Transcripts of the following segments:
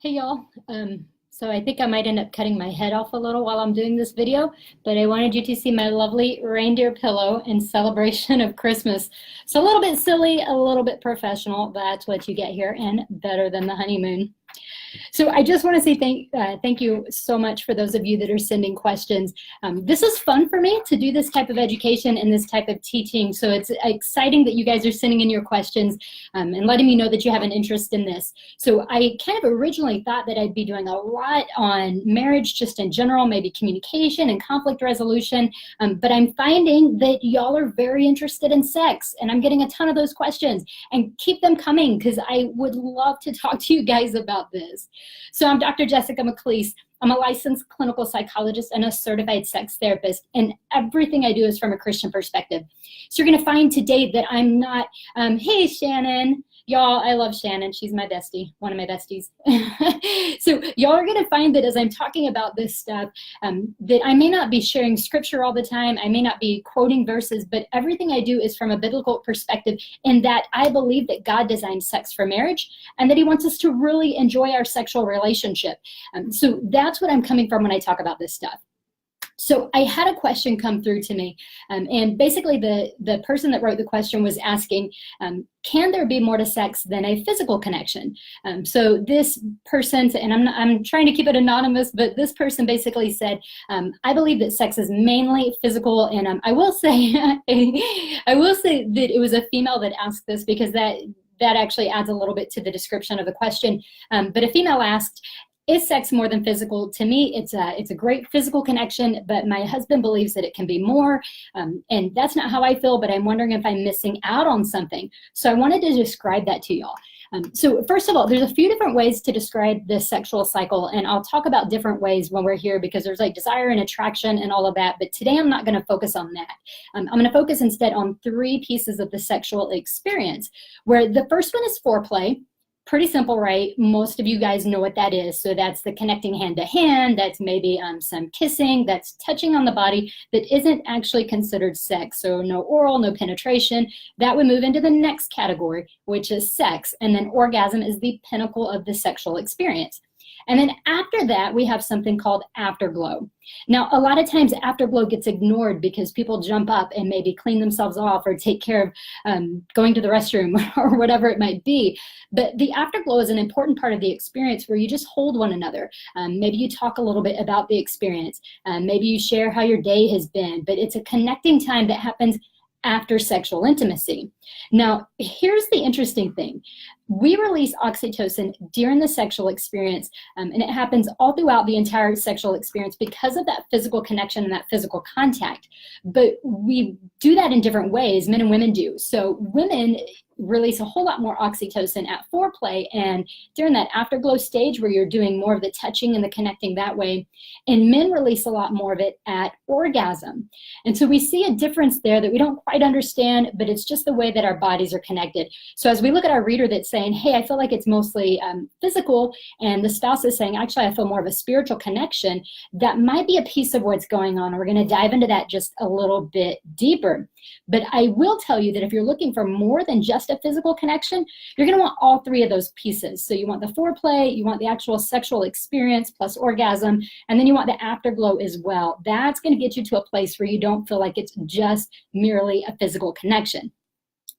Hey y'all. So I think I might end up cutting my head off a little while I'm doing this video, but I wanted you to see my lovely reindeer pillow in celebration of Christmas. So a little bit silly, a little bit professional. That's what you get here, and better than the honeymoon. So I just want to say thank you so much for those of you that are sending questions. This is fun for me to do this type of education and this type of teaching. So it's exciting that you guys are sending in your questions and letting me know that you have an interest in this. So I kind of originally thought that I'd be doing a lot on marriage just in general, maybe communication and conflict resolution. But I'm finding that y'all are very interested in sex, and I'm getting a ton of those questions, and keep them coming because I would love to talk to you guys about this. So I'm Dr. Jessica McCleese. I'm a licensed clinical psychologist and a certified sex therapist, and everything I do is from a Christian perspective. So you're going to find today that I'm not, hey, Shannon. Y'all, I love Shannon. She's my bestie, one of my besties. So y'all are going to find that as I'm talking about this stuff, that I may not be sharing scripture all the time. I may not be quoting verses, but everything I do is from a biblical perspective, in that I believe that God designed sex for marriage and that he wants us to really enjoy our sexual relationship. So that's what I'm coming from when I talk about this stuff. So I had a question come through to me, and basically the person that wrote the question was asking, can there be more to sex than a physical connection? So this person, and I'm trying to keep it anonymous, but this person basically said, I believe that sex is mainly physical, and I will say that it was a female that asked this, because that actually adds a little bit to the description of the question. But a female asked, is sex more than physical? To me, it's a great physical connection, but my husband believes that it can be more, and that's not how I feel, but I'm wondering if I'm missing out on something. So I wanted to describe that to y'all. So first of all, there's a few different ways to describe the sexual cycle, and I'll talk about different ways when we're here, because there's like desire and attraction and all of that, but today I'm not going to focus on that. I'm going to focus instead on three pieces of the sexual experience, where the first one is foreplay. Pretty simple, right? Most of you guys know what that is. So that's the connecting hand to hand. That's maybe some kissing. That's touching on the body that isn't actually considered sex. So no oral, no penetration. That would move into the next category, which is sex. And then orgasm is the pinnacle of the sexual experience. And then after that, we have something called afterglow. Now, a lot of times afterglow gets ignored because people jump up and maybe clean themselves off or take care of going to the restroom or whatever it might be. But the afterglow is an important part of the experience, where you just hold one another. Maybe you talk a little bit about the experience. Maybe you share how your day has been. But it's a connecting time that happens after sexual intimacy. Now, here's the interesting thing. We release oxytocin during the sexual experience, and it happens all throughout the entire sexual experience because of that physical connection and that physical contact. But we do that in different ways, men and women do. So women release a whole lot more oxytocin at foreplay and during that afterglow stage, where you're doing more of the touching and the connecting that way. And men release a lot more of it at orgasm. And so we see a difference there that we don't quite understand, but it's just the way that our bodies are connected. So as we look at our reader that's saying, hey, I feel like it's mostly physical, and the spouse is saying, actually, I feel more of a spiritual connection, that might be a piece of what's going on. We're going to dive into that just a little bit deeper. But I will tell you that if you're looking for more than just a physical connection, you're going to want all three of those pieces. So you want the foreplay, you want the actual sexual experience plus orgasm, and then you want the afterglow as well. That's going to get you to a place where you don't feel like it's just merely a physical connection.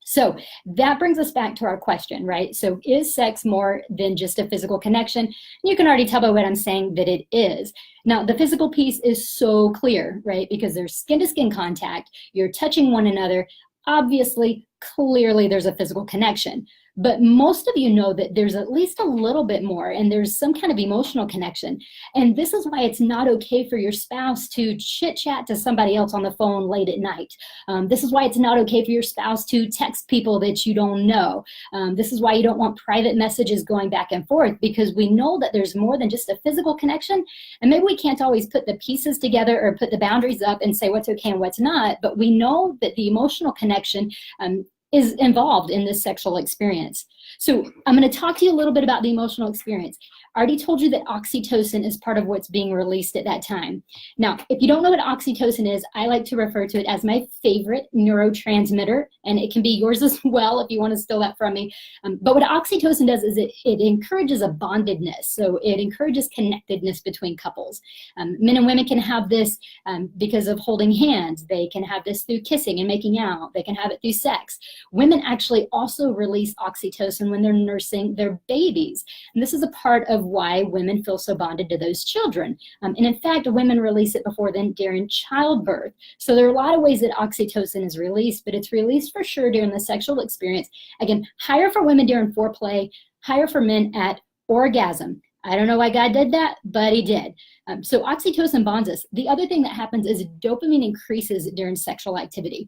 So that brings us back to our question, right? So is sex more than just a physical connection? You can already tell by what I'm saying that it is. Now, the physical piece is so clear, right? Because there's skin-to-skin contact, you're touching one another. Obviously, clearly there's a physical connection. But most of you know that there's at least a little bit more, and there's some kind of emotional connection. And this is why it's not okay for your spouse to chit-chat to somebody else on the phone late at night. This is why it's not okay for your spouse to text people that you don't know. This is why you don't want private messages going back and forth, because we know that there's more than just a physical connection. And maybe we can't always put the pieces together or put the boundaries up and say what's okay and what's not, but we know that the emotional connection is involved in this sexual experience. So I'm going to talk to you a little bit about the emotional experience. I already told you that oxytocin is part of what's being released at that time. Now, if you don't know what oxytocin is, I like to refer to it as my favorite neurotransmitter, and it can be yours as well if you want to steal that from me. But what oxytocin does is it encourages a bondedness. So it encourages connectedness between couples. Men and women can have this because of holding hands. They can have this through kissing and making out. They can have it through sex. Women actually also release oxytocin when they're nursing their babies. And this is a part of why women feel so bonded to those children. And in fact, women release it before then during childbirth. So there are a lot of ways that oxytocin is released, but it's released for sure during the sexual experience. Again, higher for women during foreplay, higher for men at orgasm. I don't know why God did that, but he did. So oxytocin bonds us. The other thing that happens is dopamine increases during sexual activity.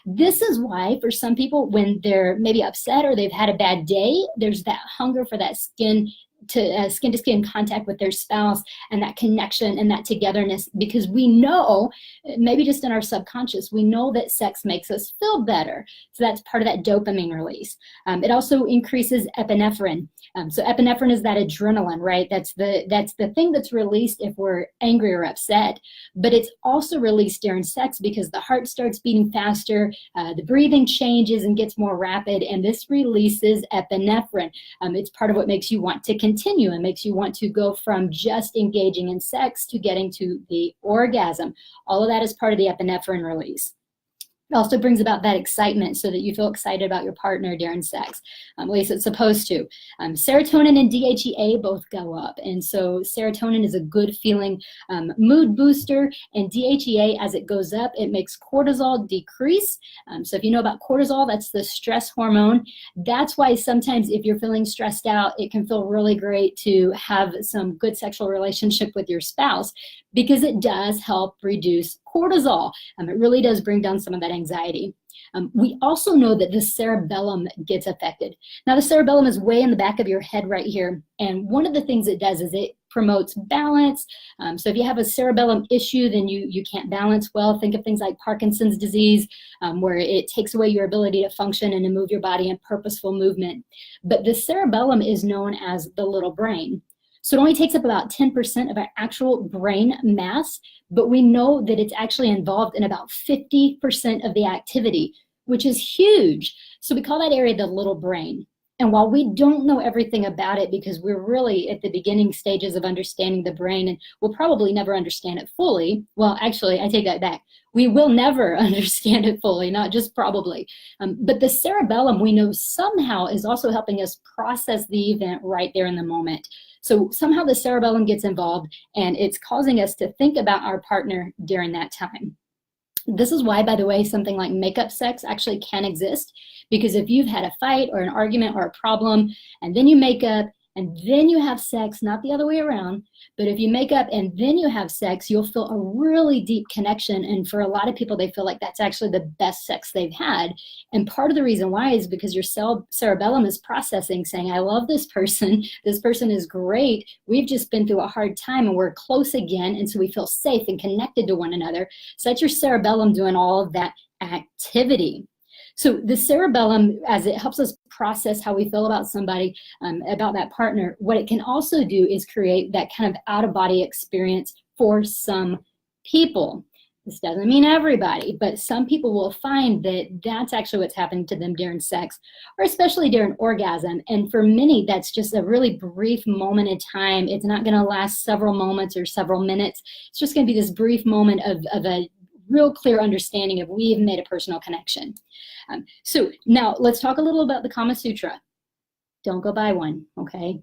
This is why for some people, when they're maybe upset or they've had a bad day, there's that hunger for that skin to skin contact with their spouse and that connection and that togetherness, because we know, maybe just in our subconscious, we know that sex makes us feel better. So that's part of that dopamine release. It also increases epinephrine. So epinephrine is that adrenaline, right? That's the thing that's released if we're angry or upset, but it's also released during sex because the heart starts beating faster, the breathing changes and gets more rapid, and this releases epinephrine. It's part of what makes you want to continue and makes you want to go from just engaging in sex to getting to the orgasm. All of that is part of the epinephrine release. It also brings about that excitement so that you feel excited about your partner during sex. At least it's supposed to. Serotonin and DHEA both go up. And so serotonin is a good feeling mood booster, and DHEA, as it goes up, it makes cortisol decrease. So if you know about cortisol, that's the stress hormone. That's why sometimes if you're feeling stressed out, it can feel really great to have some good sexual relationship with your spouse, because it does help reduce cortisol. It really does bring down some of that anxiety. We also know that the cerebellum gets affected. Now, the cerebellum is way in the back of your head right here. And one of the things it does is it promotes balance. So if you have a cerebellum issue, then you can't balance well. Think of things like Parkinson's disease, where it takes away your ability to function and to move your body in purposeful movement. But the cerebellum is known as the little brain. So it only takes up about 10% of our actual brain mass, but we know that it's actually involved in about 50% of the activity, which is huge. So we call that area the little brain. And while we don't know everything about it, because we're really at the beginning stages of understanding the brain, and we'll probably never understand it fully. Well, actually, I take that back. We will never understand it fully, not just probably. But the cerebellum, we know somehow is also helping us process the event right there in the moment. So somehow the cerebellum gets involved, and it's causing us to think about our partner during that time. This is why, by the way, something like makeup sex actually can exist, because if you've had a fight or an argument or a problem, and then you make up, and then you have sex, not the other way around, but if you make up and then you have sex, you'll feel a really deep connection. And for a lot of people, they feel like that's actually the best sex they've had. And part of the reason why is because your cerebellum is processing, saying, I love this person is great, we've just been through a hard time and we're close again, and so we feel safe and connected to one another. So that's your cerebellum doing all of that activity. So the cerebellum, as it helps us process how we feel about somebody, about that partner, what it can also do is create that kind of out-of-body experience for some people. This doesn't mean everybody, but some people will find that that's actually what's happening to them during sex, or especially during orgasm. And for many, that's just a really brief moment in time. It's not going to last several moments or several minutes. It's just going to be this brief moment of a real clear understanding of we've made a personal connection. So now let's talk a little about the Kama Sutra. Don't go buy one, okay?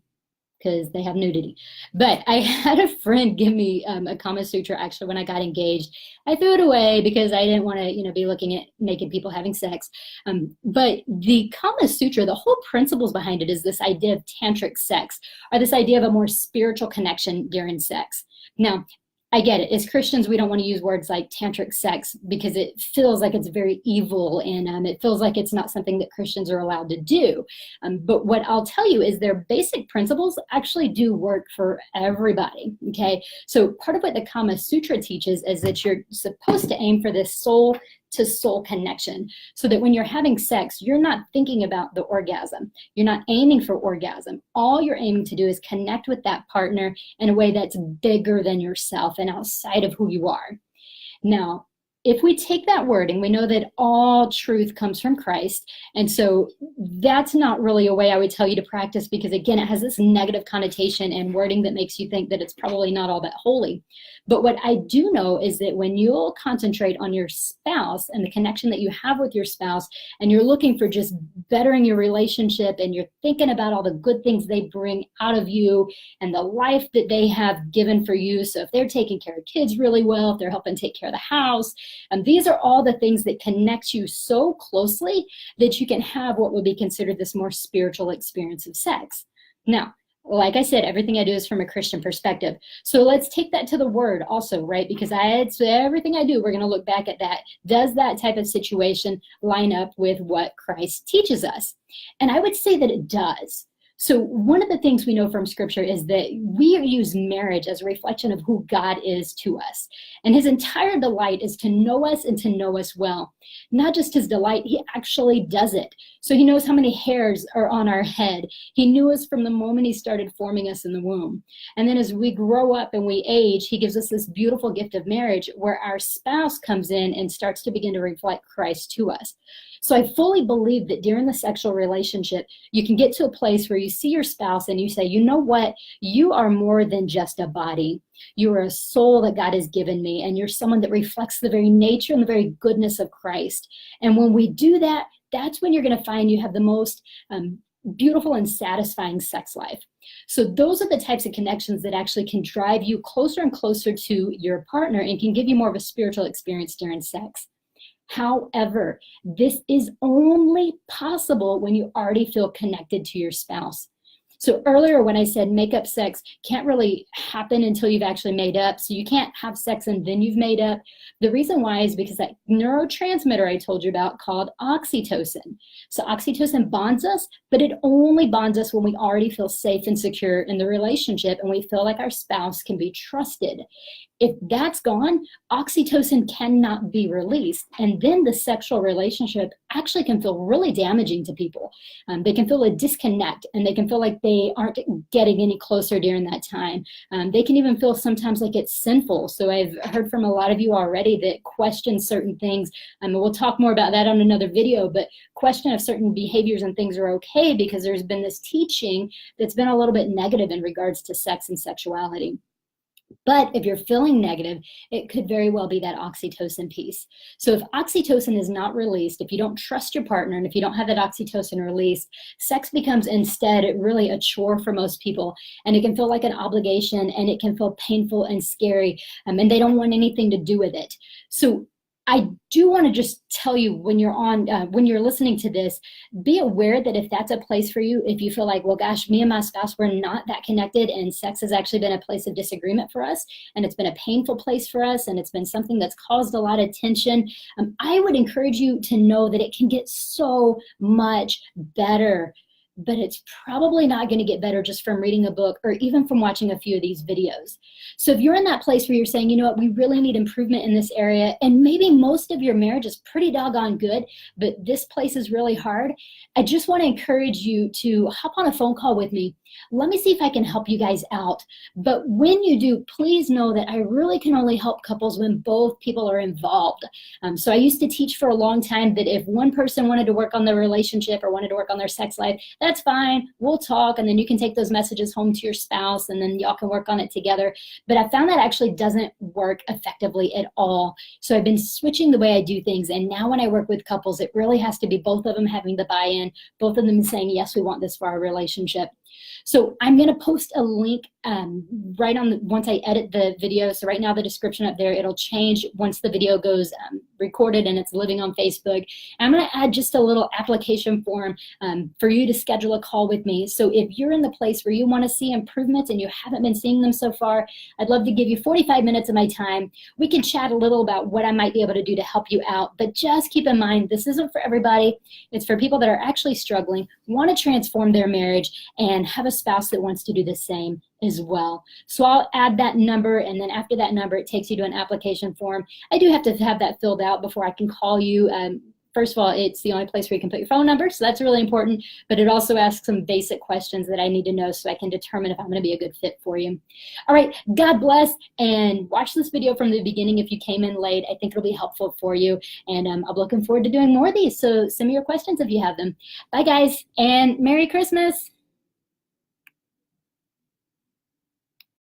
Because they have nudity. But I had a friend give me a Kama Sutra actually when I got engaged. I threw it away because I didn't want to, be looking at naked people having sex. But the Kama Sutra, the whole principles behind it is this idea of tantric sex, or this idea of a more spiritual connection during sex. Now, I get it. As Christians, we don't want to use words like tantric sex because it feels like it's very evil, and it feels like it's not something that Christians are allowed to do. But what I'll tell you is their basic principles actually do work for everybody, okay? So part of what the Kama Sutra teaches is that you're supposed to aim for this soul to soul connection, so that when you're having sex, you're not thinking about the orgasm. You're not aiming for orgasm. All you're aiming to do is connect with that partner in a way that's bigger than yourself and outside of who you are. Now, if we take that word, and we know that all truth comes from Christ, and so that's not really a way I would tell you to practice, because again, it has this negative connotation and wording that makes you think that it's probably not all that holy. But what I do know is that when you'll concentrate on your spouse and the connection that you have with your spouse, and you're looking for just bettering your relationship, and you're thinking about all the good things they bring out of you and the life that they have given for you. So if they're taking care of kids really well, if they're helping take care of the house, and these are all the things that connect you so closely that you can have what would be considered this more spiritual experience of sex. Now, like I said, everything I do is from a Christian perspective. So let's take that to the word also, right? Because everything I do, we're going to look back at that. Does that type of situation line up with what Christ teaches us? And I would say that it does. So one of the things we know from Scripture is that we use marriage as a reflection of who God is to us. And his entire delight is to know us and to know us well. Not just his delight, he actually does it. So he knows how many hairs are on our head. He knew us from the moment he started forming us in the womb. And then as we grow up and we age, he gives us this beautiful gift of marriage where our spouse comes in and starts to begin to reflect Christ to us. So I fully believe that during the sexual relationship, you can get to a place where you see your spouse and you say, you know what? You are more than just a body. You are a soul that God has given me, and you're someone that reflects the very nature and the very goodness of Christ. And when we do that, that's when you're going to find you have the most beautiful and satisfying sex life. So those are the types of connections that actually can drive you closer and closer to your partner and can give you more of a spiritual experience during sex. However, this is only possible when you already feel connected to your spouse. So earlier when I said make-up sex can't really happen until you've actually made up. So you can't have sex and then you've made up. The reason why is because that neurotransmitter I told you about called oxytocin. So oxytocin bonds us, but it only bonds us when we already feel safe and secure in the relationship and we feel like our spouse can be trusted. If that's gone, oxytocin cannot be released. And then the sexual relationship actually can feel really damaging to people. They can feel a disconnect and they can feel like they aren't getting any closer during that time. They can even feel sometimes like it's sinful. So I've heard from a lot of you already that question certain things. We'll talk more about that on another video, but question if certain behaviors and things are okay because there's been this teaching that's been a little bit negative in regards to sex and sexuality. But if you're feeling negative, it could very well be that oxytocin piece. So if oxytocin is not released, if you don't trust your partner, and if you don't have that oxytocin released, sex becomes instead really a chore for most people. And it can feel like an obligation, and it can feel painful and scary, and they don't want anything to do with it. So I do want to just tell you when you're listening to this, be aware that if that's a place for you, if you feel like, well, gosh, me and my spouse, we're not that connected and sex has actually been a place of disagreement for us and it's been a painful place for us and it's been something that's caused a lot of tension, I would encourage you to know that it can get so much better. But it's probably not going to get better just from reading a book or even from watching a few of these videos. So if you're in that place where you're saying, you know what, we really need improvement in this area, and maybe most of your marriage is pretty doggone good, but this place is really hard, I just want to encourage you to hop on a phone call with me. Let me see if I can help you guys out. But when you do, please know that I really can only help couples when both people are involved. So I used to teach for a long time that if one person wanted to work on their relationship or wanted to work on their sex life, that's fine. We'll talk, and then you can take those messages home to your spouse, and then y'all can work on it together. But I found that actually doesn't work effectively at all. So I've been switching the way I do things, and now when I work with couples, it really has to be both of them having the buy-in, both of them saying, yes, we want this for our relationship. So I'm going to post a link right on once I edit the video. So right now the description up there, it'll change once the video goes recorded and it's living on Facebook. And I'm going to add just a little application form for you to schedule a call with me. So if you're in the place where you want to see improvements and you haven't been seeing them so far, I'd love to give you 45 minutes of my time. We can chat a little about what I might be able to do to help you out. But just keep in mind, this isn't for everybody. It's for people that are actually struggling, want to transform their marriage, and have a spouse that wants to do the same. as well. So I'll add that number, and then after that number, it takes you to an application form. I do have to have that filled out before I can call you. First of all, it's the only place where you can put your phone number, so that's really important, but it also asks some basic questions that I need to know so I can determine if I'm gonna be a good fit for you. All right, God bless, and watch this video from the beginning if you came in late. I think it'll be helpful for you, and I'm looking forward to doing more of these, so send me your questions if you have them. Bye guys, and Merry Christmas.